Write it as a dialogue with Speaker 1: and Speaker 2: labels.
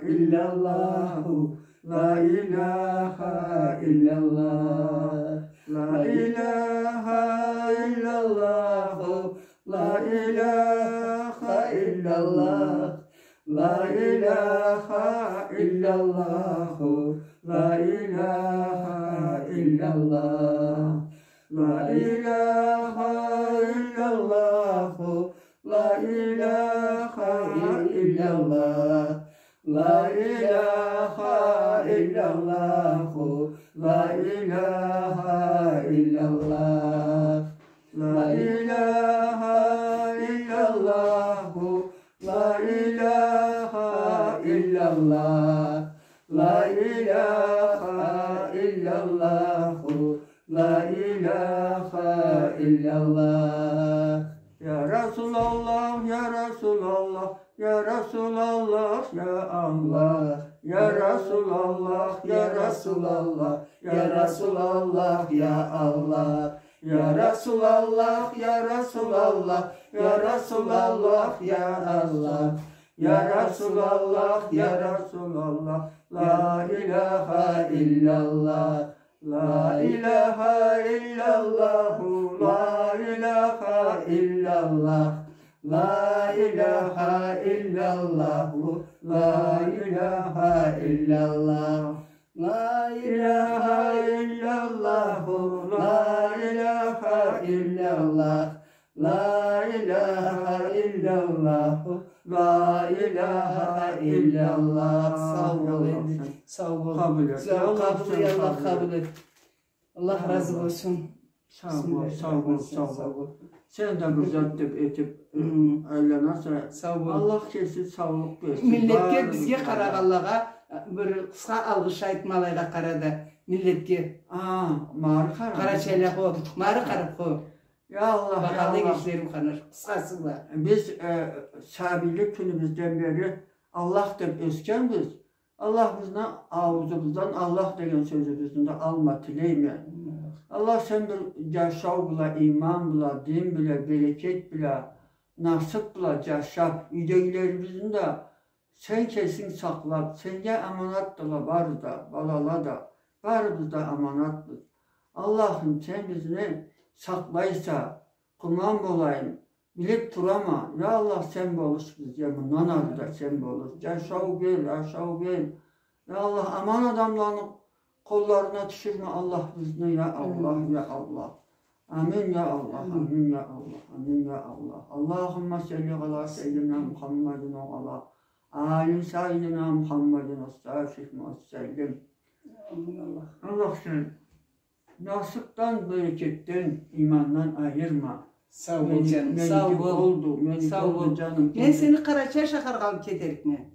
Speaker 1: illallah, la ilahe illallah, la ilahe illallah, la ilahe illallah, la ilahe illallah, la ilahe illallah, la ilahe illallah, la ilahe illallah, la ilahe illallah, la ilahe illallah, la ilahe illallah, la ilahe illallah, la ilahe illallah, la ilahe illallah. Ya Resulallah, ya Resulallah, ya Resulallah, ya Allah. Ya Resulallah, ya Resulallah, ya Resulallah, ya Allah. Ya Resulallah, ya Resulallah, ya Resulallah, ya Allah. Ya Resulallah, ya Resulallah, la ilahe illallah, la ilahe illallah, la ilahe illallah, la ilahe illallah, la ilahe illallah, la ilahe illallah, la ilahe illallah, la ilahe illallah, la ilahe illallah.
Speaker 2: Sağ olun. Sağ olun.
Speaker 1: Kabul et.
Speaker 2: Allah kabul et. Allah razı olsun.
Speaker 1: Sağ ol. Sen de güzel etip aylanarsa
Speaker 2: sağ ol.
Speaker 1: Allah kesin sağlık versin.
Speaker 2: Milletke bizge Qaraqallağa bir kısa algış aytmalayla qarada. Milletke.
Speaker 1: Mari qaraq.
Speaker 2: Qaraçayla o. Mari qaraq o.
Speaker 1: Ya Allah.
Speaker 2: Baqalı geçlerim qanır. Kısası var.
Speaker 1: Biz sabilik günümüzden beri Allah deyip ösken biz. Allah bizden ağzımızdan Allah degen sözümüzden de alma tileyme. Allah sen bir yaşav bula, iman bula, din bile, bereket bile, nasip bula, yaşap, yüdeylerimizin de sen kesin sakla, sence emanat da var da, balala da, var bizde emanatlı. Allah'ım sen bizi saklaysa, kuman bulayım, bilip durama. Ya Allah sen boluş bizce, bundan adı da sen boluş. Yaşav gel, yaşav gel. Ya Allah aman adamlarını kollarına düşürme Allah bizne ya Allah ya Allah. Amin ya Allah, amin ya Allah, amin ya Allah. Allahümme salli ala seyyidina Muhammedin ve ala Ali seyyidina Muhammedin estağfirullah sellim. Allah sen nasipten, bereketten, imandan ayırma.
Speaker 2: Sağ ol canım, sağ ol.
Speaker 1: Oldu, sağ ol canım.
Speaker 2: Ben seni Qaraçay şaharga alıp kederikme.